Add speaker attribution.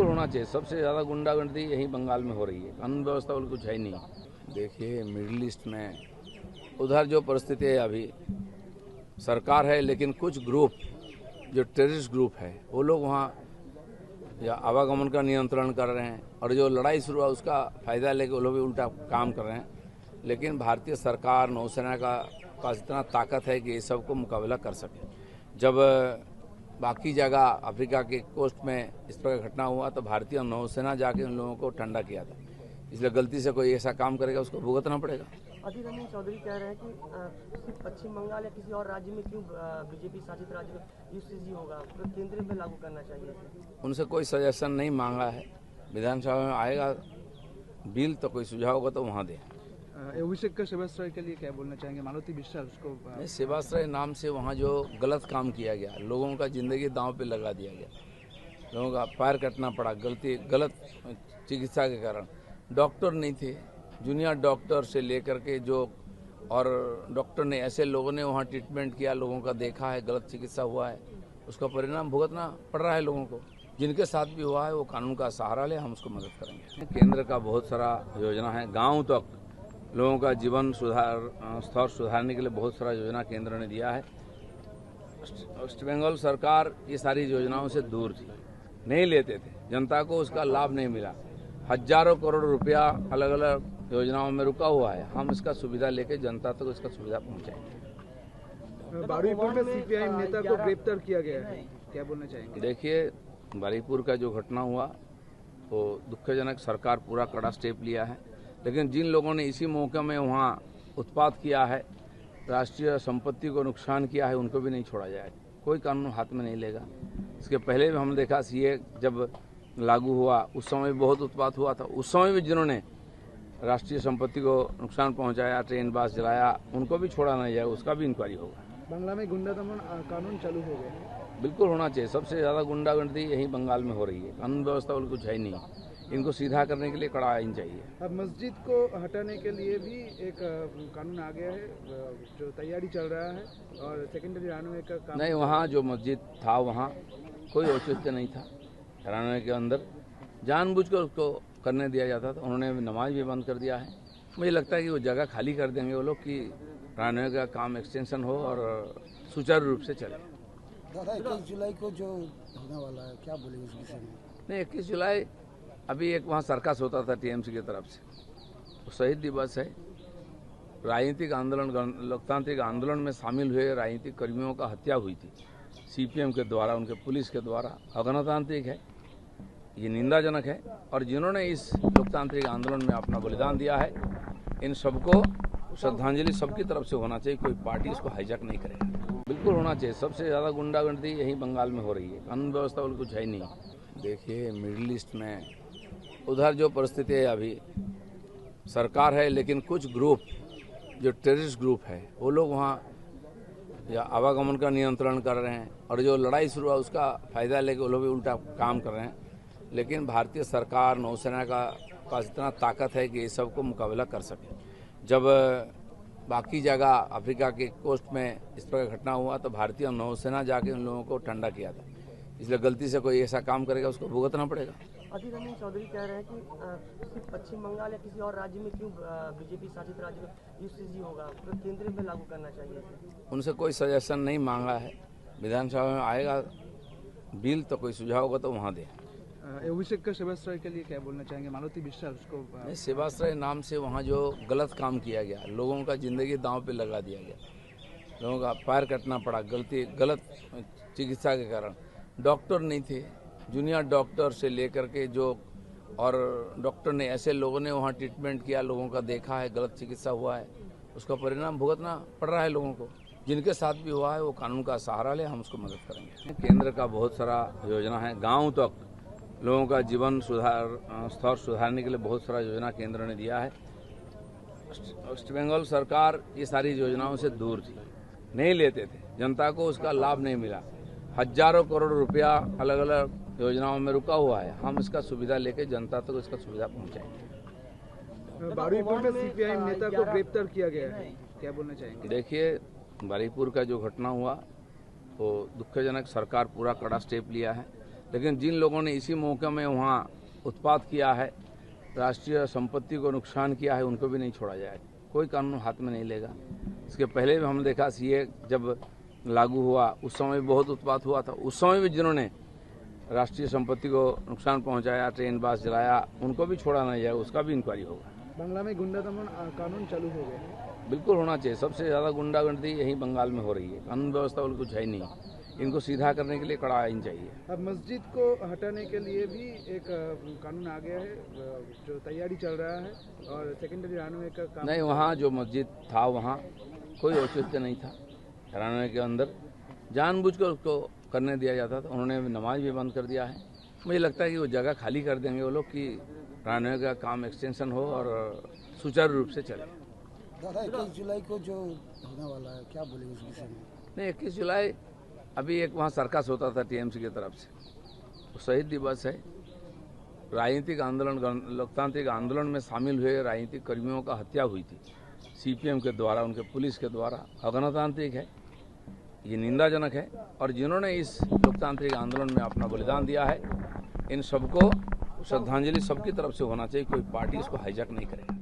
Speaker 1: बिल्कुल होना चाहिए। सबसे ज़्यादा गुंडागर्दी यही बंगाल में हो रही है। कानून व्यवस्था वाली कुछ है ही नहीं। देखिए, मिडिल ईस्ट में उधर जो परिस्थिति है, अभी सरकार है लेकिन कुछ ग्रुप जो टेररिस्ट ग्रुप है वो लोग वहाँ या आवागमन का नियंत्रण कर रहे हैं, और जो लड़ाई शुरू हुआ उसका फ़ायदा लेके वो लोग भी उल्टा काम कर रहे हैं। लेकिन भारतीय सरकार, नौसेना का पास इतना ताकत है कि ये सब को मुकाबला कर सके। जब बाकी जगह अफ्रीका के कोस्ट में इस प्रकार घटना हुआ तो भारतीय नौसेना जाके उन लोगों को ठंडा किया था। इसलिए गलती से कोई ऐसा काम करेगा उसको भुगतना पड़ेगा।
Speaker 2: अधीर रंजन चौधरी कह रहे हैं कि सिर्फ पश्चिम बंगाल या किसी और राज्य में क्यों बीजेपी शासित राज्य में यूसीजी होगा, तो केंद्र में लागू करना चाहिए।
Speaker 1: उनसे कोई सजेशन नहीं मांगा है। विधानसभा में आएगा बिल तो कोई सुझाव होगा तो वहाँ दें।
Speaker 3: अभिषेक का सेवाश्रय के लिए क्या बोलना चाहेंगे? मालती विश्वास उसको
Speaker 1: सेवाश्रय नाम से वहाँ जो गलत काम किया गया, लोगों का जिंदगी दांव पे लगा दिया गया, लोगों का पैर कटना पड़ा गलत चिकित्सा के कारण। डॉक्टर नहीं थे, जूनियर डॉक्टर से लेकर के जो, और डॉक्टर ने ऐसे लोगों ने वहाँ ट्रीटमेंट किया, लोगों का देखा है, गलत चिकित्सा हुआ है, उसका परिणाम भुगतना पड़ रहा है लोगों को। जिनके साथ भी हुआ है वो कानून का सहारा ले, हम उसको मदद करेंगे। केंद्र का बहुत सारा योजना है, गाँव तक लोगों का जीवन स्तर सुधारने के लिए बहुत सारा योजना केंद्र ने दिया है। वेस्ट बंगाल सरकार ये सारी योजनाओं से दूर थी, नहीं लेते थे, जनता को उसका लाभ नहीं मिला। हजारों करोड़ रुपया अलग अलग योजनाओं में रुका हुआ है। हम इसका सुविधा लेके जनता तक इसका सुविधा पहुंचाएंगे।
Speaker 3: बारुईपुर में सीपीआई नेता को गिरफ्तार किया गया है, क्या बोलना चाहेंगे?
Speaker 1: देखिए, बारुईपुर का जो घटना हुआ वो दुखजनक, सरकार पूरा कड़ा स्टेप लिया है, लेकिन जिन लोगों ने इसी मौके में वहाँ उत्पात किया है, राष्ट्रीय संपत्ति को नुकसान किया है, उनको भी नहीं छोड़ा जाएगा। कोई कानून हाथ में नहीं लेगा। इसके पहले भी हमने देखा सीए जब लागू हुआ उस समय भी बहुत उत्पात हुआ था। उस समय भी जिन्होंने राष्ट्रीय संपत्ति को नुकसान पहुंचाया, ट्रेन बस जलाया, उनको भी छोड़ा नहीं जाएगा, उसका भी इंक्वायरी होगा।
Speaker 3: बांग्ला में गुंडा दमन कानून चालू हो गए।
Speaker 1: बिल्कुल होना चाहिए। सबसे ज़्यादा गुंडागर्दी यही बंगाल में हो रही है। कानून व्यवस्था वाली कुछ है ही नहीं। इनको सीधा करने के लिए कड़ा आइन चाहिए।
Speaker 3: अब मस्जिद को हटाने के लिए भी एक कानून आ गया है, जो तैयारी चल रहा है, और सेकेंडरी रानवे का काम
Speaker 1: नहीं, वहाँ जो मस्जिद था वहाँ कोई औचित्य नहीं था। रानवे के अंदर जानबूझकर उसको करने दिया जाता था। उन्होंने नमाज भी बंद कर दिया है। मुझे लगता है कि वो जगह खाली कर देंगे वो लोग कि रानवे का काम एक्सटेंशन हो और सुचारू रूप से चले।
Speaker 4: दादा, 21 जुलाई को जो होने वाला है, क्या बोलेंगे उस विषय में?
Speaker 1: नहीं, 21 जुलाई अभी एक वहाँ सर्कस होता था टीएमसी की तरफ से, वो शहीद दिवस है। राजनीतिक आंदोलन, लोकतांत्रिक आंदोलन में शामिल हुए राजनीतिक कर्मियों का हत्या हुई थी सीपीएम के द्वारा, उनके पुलिस के द्वारा। अगणतांत्रिक है, ये निंदाजनक है, और जिन्होंने इस लोकतांत्रिक आंदोलन में अपना बलिदान दिया है, इन सबको श्रद्धांजलि सबकी तरफ से होना चाहिए। कोई पार्टी इसको हाईजैक नहीं करेगा। बिल्कुल होना चाहिए। सबसे ज़्यादा गुंडागर्दी यही बंगाल में हो रही है। कानून व्यवस्था वाली कुछ है ही नहीं। देखिए, मिडिल ईस्ट में उधर जो परिस्थिति है, अभी सरकार है लेकिन कुछ ग्रुप जो टेररिस्ट ग्रुप है वो लोग वहाँ या आवागमन का नियंत्रण कर रहे हैं, और जो लड़ाई शुरू हुआ उसका फ़ायदा लेके वो लोग भी उल्टा काम कर रहे हैं। लेकिन भारतीय सरकार, नौसेना का पास इतना ताकत है कि ये सब को मुकाबला कर सके। जब बाकी जगह अफ्रीका के कोस्ट में इस प्रकार घटना हुआ तो भारतीय नौसेना जाके उन लोगों को ठंडा किया था। इसलिए गलती से कोई ऐसा काम करेगा उसको भुगतना पड़ेगा।
Speaker 2: अधीर रंजन चौधरी कह रहे हैं कि सिर्फ पश्चिम बंगाल या किसी और राज्य में क्यों बीजेपी शासित राज्य में यूसीजी होगा, तो केंद्र में लागू करना चाहिए।
Speaker 1: उनसे कोई सजेशन नहीं मांगा है। विधानसभा में आएगा बिल तो कोई सुझाव होगा तो वहाँ दें।
Speaker 3: अभिषेक का सेवाश्रय के लिए क्या बोलना चाहेंगे? मालती विश्वास उसको
Speaker 1: सेवाश्रय नाम से वहाँ जो गलत काम किया गया, लोगों का जिंदगी दांव पे लगा दिया गया, लोगों का पैर कटना पड़ा गलत चिकित्सा के कारण। डॉक्टर नहीं थे, जूनियर डॉक्टर से लेकर के जो, और डॉक्टर ने ऐसे लोगों ने वहाँ ट्रीटमेंट किया, लोगों का देखा है, गलत चिकित्सा हुआ है, उसका परिणाम भुगतना पड़ रहा है लोगों को। जिनके साथ भी हुआ है वो कानून का सहारा ले, हम उसको मदद करेंगे। केंद्र का बहुत सारा योजना है, गाँव तक लोगों का जीवन स्तर सुधारने के लिए बहुत सारा योजना केंद्र ने दिया है। वेस्ट बंगाल सरकार ये सारी योजनाओं से दूर थी, नहीं लेते थे, जनता को उसका लाभ नहीं मिला। हजारों करोड़ रुपया अलग अलग योजनाओं में रुका हुआ है। हम इसका सुविधा लेके जनता तक इसका सुविधा पहुंचाएंगे।
Speaker 3: बारुईपुर में सीपीआई नेता को गिरफ्तार किया गया है, क्या बोलना चाहेंगे?
Speaker 1: देखिए, बारुईपुर का जो घटना हुआ वो दुखजनक, सरकार पूरा कड़ा स्टेप लिया है, लेकिन जिन लोगों ने इसी मौके में वहाँ उत्पात किया है, राष्ट्रीय संपत्ति को नुकसान किया है, उनको भी नहीं छोड़ा जाएगा। कोई कानून हाथ में नहीं लेगा। इसके पहले भी हमने देखा सीए जब लागू हुआ उस समय भी बहुत उत्पात हुआ था। उस समय भी जिन्होंने राष्ट्रीय संपत्ति को नुकसान पहुंचाया, ट्रेन बस जलाया, उनको भी छोड़ा नहीं जाएगा, उसका भी इंक्वायरी होगा।
Speaker 3: बांग्ला में गुंडा दमन कानून चालू हो गया।
Speaker 1: बिल्कुल होना चाहिए। सबसे ज़्यादा गुंडागर्दी यही बंगाल में हो रही है। कानून व्यवस्था वाली कुछ है नहीं। इनको सीधा करने के लिए कड़ा आइन चाहिए।
Speaker 3: अब मस्जिद को हटाने के लिए भी एक कानून आ गया है, जो तैयारी चल रहा है, और सेकेंडरी रानवे का काम
Speaker 1: नहीं, वहाँ जो मस्जिद था वहाँ कोई औचित्य नहीं था। रानवे के अंदर जानबूझकर उसको करने दिया जाता था। उन्होंने नमाज भी बंद कर दिया है। मुझे लगता है कि वो जगह खाली कर देंगे वो लोग कि रानवे का काम एक्सटेंशन हो और सुचारू रूप से चले।
Speaker 4: दादा 21 जुलाई को जो होने वाला है, क्या बोलेंगे उस विषय में?
Speaker 1: नहीं, 21 जुलाई अभी एक वहाँ सर्कस होता था टीएमसी की तरफ से, वो शहीद दिवस है। राजनीतिक आंदोलन, लोकतांत्रिक आंदोलन में शामिल हुए राजनीतिक कर्मियों का हत्या हुई थी सीपीएम के द्वारा, उनके पुलिस के द्वारा। अगणतांत्रिक है, ये निंदाजनक है। और जिन्होंने इस लोकतांत्रिक आंदोलन में अपना बलिदान दिया है, इन सबको श्रद्धांजलि सबकी तरफ से होना चाहिए। कोई पार्टी इसको हाईजैक नहीं करेगा।